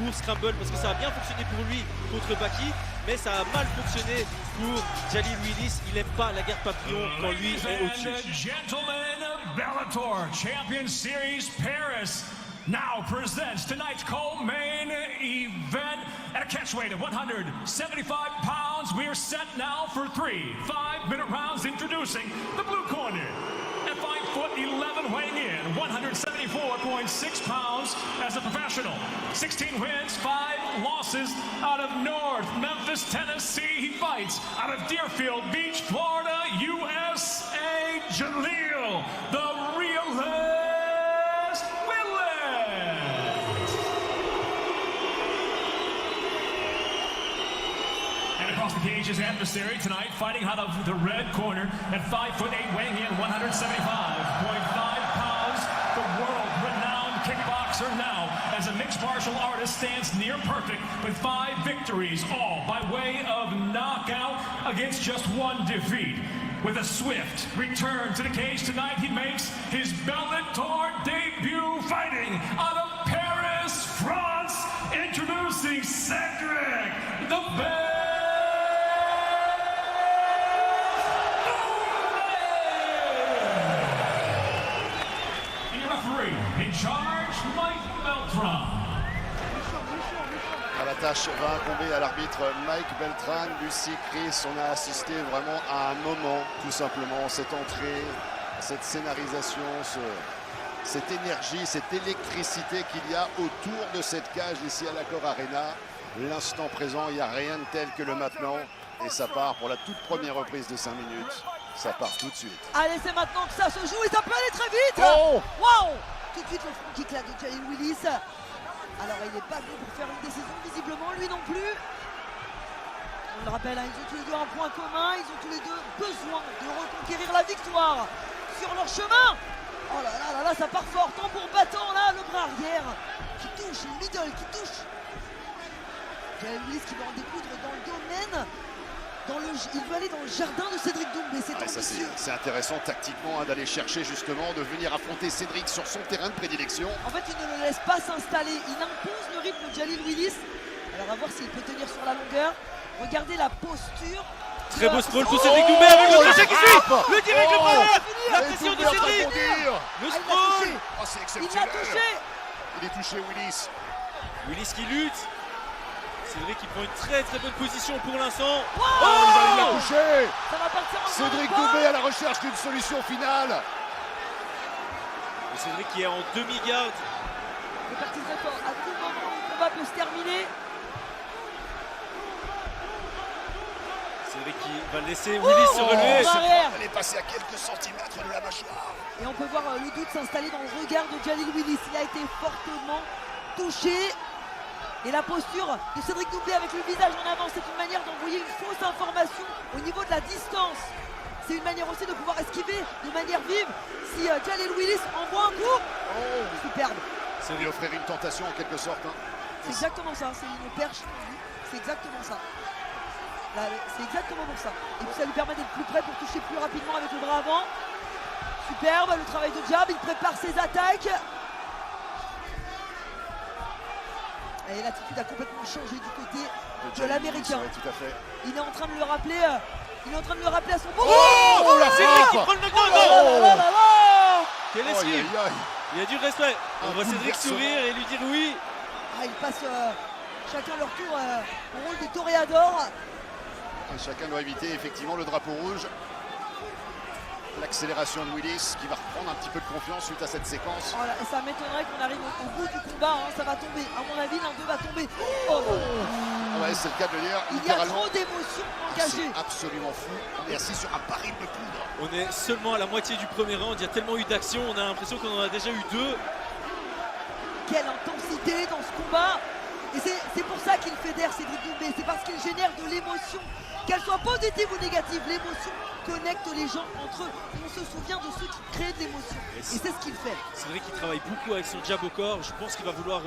pour Scramble parce que ça a bien fonctionné pour lui contre Baki, mais ça a mal fonctionné pour Jalil Willis. Il n'aime pas la garde papillon quand lui est au-dessus. Gentlemen of Bellator Champion Series Paris now presents tonight's co-main event at a catchweight of 175 pounds. We are set now for 3 5-minute rounds. Introducing the blue corner. At 5'11", weighing in 174.6 pounds as a professional. 16 wins, 5 losses out of North Memphis, Tennessee. He fights out of Deerfield Beach, Florida, USA. Jalil, the realist Willis. And across the cage, his adversary tonight, fighting out of the red corner at 5'8", weighing in 175.5 pounds. The world-renowned kickboxer now, as a mixed martial artist, stands near perfect with 5 victories, all by way of knockout against just 1 defeat. With a swift return to the cage tonight, he makes his Bellator debut, fighting out of Paris, France, introducing Cedric the Bear. In charge, Mike Beltran. À la tâche va incomber à l'arbitre Mike Beltran. Lucy Chris, on a assisté vraiment à un moment, tout simplement, cette entrée, cette scénarisation, cette énergie, cette électricité qu'il y a autour de cette cage ici à l'Accor Arena. L'instant présent, il n'y a rien de tel que le maintenant. Et ça part pour la toute première reprise de 5 minutes. Ça part tout de suite. Allez, c'est maintenant que ça se joue et ça peut aller très vite. Oh, wow. Tout de suite le front kick là de Jalil Willis. Alors il n'est pas venu pour faire une décision, visiblement, lui non plus. On le rappelle, hein, ils ont tous les deux un point commun, ils ont tous les deux besoin de reconquérir la victoire sur leur chemin. Oh là là là là, ça part fort, tant pour battant là, le bras arrière qui touche, le middle qui touche. Jalil Willis qui va en découdre dans le domaine. Il veut aller dans le jardin de Cédric Doumbé, c'est ambitieux. C'est intéressant tactiquement hein, d'aller chercher justement, de venir affronter Cédric sur son terrain de prédilection. En fait, il ne le laisse pas s'installer, il impose le rythme de Jalil Willis. Alors à voir s'il peut tenir sur la longueur. Regardez la posture. Très beau scroll pour Cédric Doumbé avec le crochet qui suit. Le direct le bras. La pression de Cédric. Le scroll. Oh, c'est Il exceptionnel. l'a touché. Il est touché, Willis. Willis qui lutte. Cédric qui prend une très bonne position pour l'instant. Wow. Il l'a touché. Ça va partir en Cédric grand Doumbé à la recherche d'une solution finale. Et Cédric qui est en demi-garde. Les partisans à tout moment où le combat peut se terminer. Cédric qui va laisser Willis se relever. Elle est passée à quelques centimètres de la mâchoire. Et on peut voir le doute s'installer dans le regard de Jalil Willis. Il a été fortement touché. Et la posture de Cédric Doumbé avec le visage en avant, c'est une manière d'envoyer une fausse information au niveau de la distance. C'est une manière aussi de pouvoir esquiver de manière vive si Jalil Willis envoie un coup. Superbe. C'est lui offrir une tentation en quelque sorte. Hein. C'est exactement ça, c'est une perche. C'est exactement ça. Là, c'est exactement pour ça. Et puis ça lui permet d'être plus près pour toucher plus rapidement avec le bras avant. Superbe, le travail de jab, il prépare ses attaques. Et l'attitude a complètement changé du côté de l'américain. Oui, tout à fait. Il est en train de le rappeler. Il est en train de le rappeler à son bon. Oh la Cédric qui frappe. prend le knockdown. Quel Aïe, esquive. aïe, aïe. Il a du respect. On voit Cédric bouleversement. sourire et lui dire oui. Ah, ils passent chacun leur tour au rôle de toréador. Et chacun doit éviter effectivement le drapeau rouge. L'accélération de Willis qui va reprendre un petit peu de confiance suite à cette séquence. Oh là, ça m'étonnerait qu'on arrive au bout du combat. Hein, ça va tomber. À mon avis, l'un d'eux va tomber. Oh non. Ah ouais, c'est le cas de le dire. Il y a Littéralement. trop d'émotions engagées. C'est absolument fou. On est assis sur un baril de poudre. On est seulement à la moitié du premier round. Il y a tellement eu d'action. On a l'impression qu'on en a déjà eu 2. Quelle intensité dans ce combat. Et c'est pour ça qu'il fédère Cédric Doumbé. C'est parce qu'il génère de l'émotion. Qu'elle soit positive ou négative, l'émotion connecte les gens entre eux. On se souvient de ceux qui créent de l'émotion. Et c'est ce qu'il fait. Cédric qui travaille beaucoup avec son jab au corps. Je pense qu'il va vouloir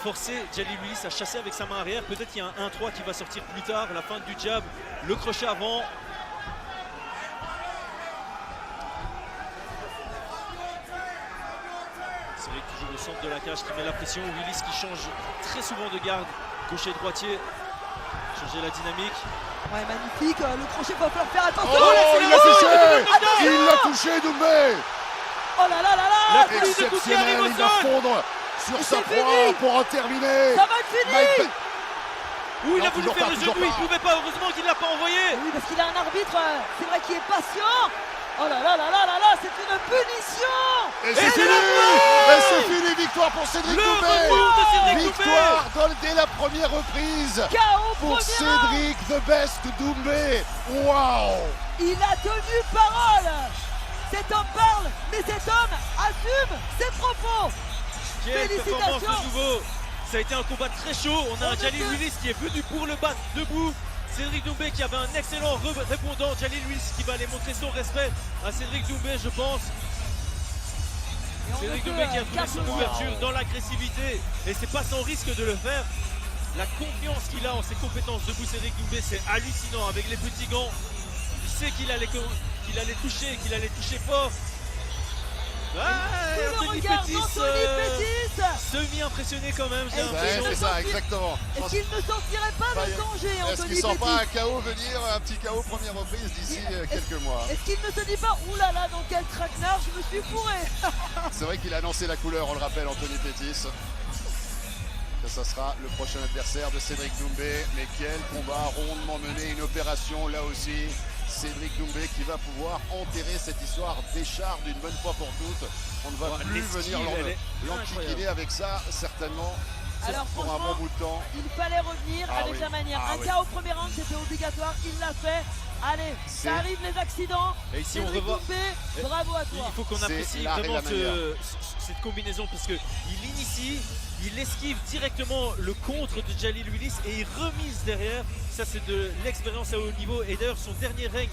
forcer Jalil Willis à chasser avec sa main arrière. Peut-être qu'il y a un 1-3 qui va sortir plus tard. La fin du jab, le crochet avant. Cédric toujours centre de la cage qui met la pression. Willis qui change très souvent de garde, gaucher-droitier, changer la dynamique. Ouais, magnifique. Le crochet, va falloir faire attention. Oh, il l'a touché. Attention. Il l'a touché, Doumbé. Oh là là là là. La prise de coup qui Exceptionnel, arrive au il va sol. fondre sur Et sa c'est proie fini. pour en terminer. Ça va être fini. Mike Ouh, il Non, a voulu toujours faire pas, le toujours genou, il pas. pouvait pas, heureusement qu'il l'a pas envoyé. Oui, parce qu'il a un arbitre, c'est vrai, qui est patient. Oh là là là là là là, c'est une punition. Et c'est fini. Et c'est fini, victoire pour Cédric Le Doumbé. retour de Cédric Doumbé. Victoire dès la première reprise KO pour premier round. Cédric The Best Doumbé. Waouh. Il a tenu parole. Cet homme parle, mais cet homme assume ses propos. Quelle performance de Félicitations. nouveau. Ça a été un combat très chaud. On a un On Jalil était- Willis qui est venu pour le battre debout. Cédric Doumbé qui avait un excellent répondant. Jalil Willis qui va aller montrer son respect à Cédric Doumbé, je pense. Et on Cédric ne Doumbé peut qui a trouvé son qu'applaudir. ouverture dans l'agressivité. Et c'est pas sans risque de le faire. La confiance qu'il a en ses compétences debout, Cédric Doumbé, c'est hallucinant. Avec les petits gants, il sait qu'il allait toucher fort. Ah, Sous le Anthony regard Pettis, d'Anthony Pettis. semi-impressionné quand même, j'ai Est-ce Ouais, l'impression. c'est ça, exactement. Est-ce qu'il ne sentirait pas Bah, le danger, Est-ce Anthony qu'il sent Pettis? pas un KO venir, un petit KO première reprise d'ici quelques mois? Est-ce qu'il ne se dit pas, oulala, dans quel traquenard je me suis fourré? C'est vrai qu'il a annoncé la couleur, on le rappelle, Anthony Pettis. Que ça sera le prochain adversaire de Cédric Doumbé. Mais quel combat rondement mené, une opération là aussi. Cédric Doumbé qui va pouvoir enterrer cette histoire d'écharpe d'une bonne fois pour toutes. On ne va Ouais, plus l'esquive, venir elle est l'enquiquiner incroyable. avec ça, certainement. Alors Pour un bon franchement, bout de temps. il fallait revenir Ah avec oui. la manière. Ah Un oui. cas au premier round, c'était obligatoire, il l'a fait. Allez, C'est- ça arrive les accidents. Et ici on Cédric revoit. Doumbé, bravo à toi. Il faut qu'on C'est apprécie l'art et vraiment la manière. cette combinaison parce qu'il initie, il esquive directement le contre de Jalil Willis et il remise derrière. Ça c'est de l'expérience à haut niveau et d'ailleurs son dernier règne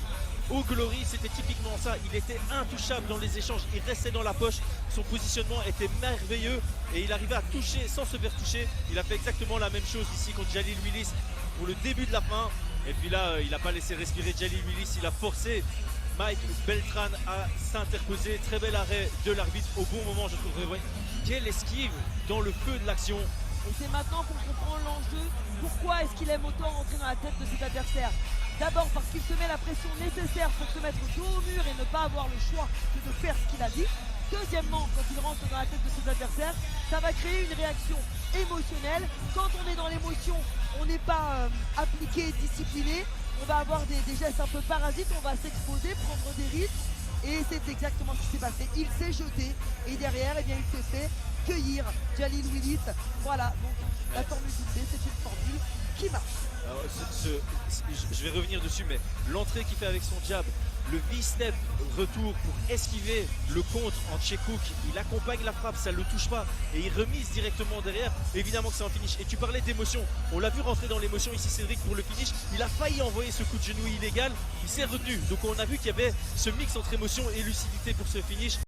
au Glory c'était typiquement ça. Il était intouchable dans les échanges, il restait dans la poche, son positionnement était merveilleux et il arrivait à toucher sans se faire toucher. Il a fait exactement la même chose ici contre Jalil Willis pour le début de la fin. Et puis là, il n'a pas laissé respirer Jalil Willis, il a forcé Mike Beltran à s'interposer. Très bel arrêt de l'arbitre au bon moment, je trouverais. Ouais. Quelle esquive dans le feu de l'action. Et c'est maintenant qu'on comprend l'enjeu. Pourquoi est-ce qu'il aime autant rentrer dans la tête de ses adversaires? D'abord parce qu'il se met la pression nécessaire pour se mettre dos au mur et ne pas avoir le choix que de faire ce qu'il a dit. Deuxièmement, quand il rentre dans la tête de ses adversaires, ça va créer une réaction émotionnelle. Quand on est dans l'émotion, on n'est pas appliqué, discipliné. On va avoir des gestes un peu parasites, on va s'exposer, prendre des risques. Et c'est exactement ce qui s'est passé. Il s'est jeté et derrière, eh bien, il s'est fait cueillir Jalil Willis. Voilà, donc la formule Doumbé, c'est une formule qui marche. Alors, je vais revenir dessus, mais l'entrée qu'il fait avec son jab, le V-step retour pour esquiver le contre en check hook, il accompagne la frappe, ça ne le touche pas et il remise directement derrière. Évidemment que c'est un finish. Et tu parlais d'émotion, on l'a vu rentrer dans l'émotion ici Cédric pour le finish. Il a failli envoyer ce coup de genou illégal, il s'est retenu. Donc on a vu qu'il y avait ce mix entre émotion et lucidité pour ce finish.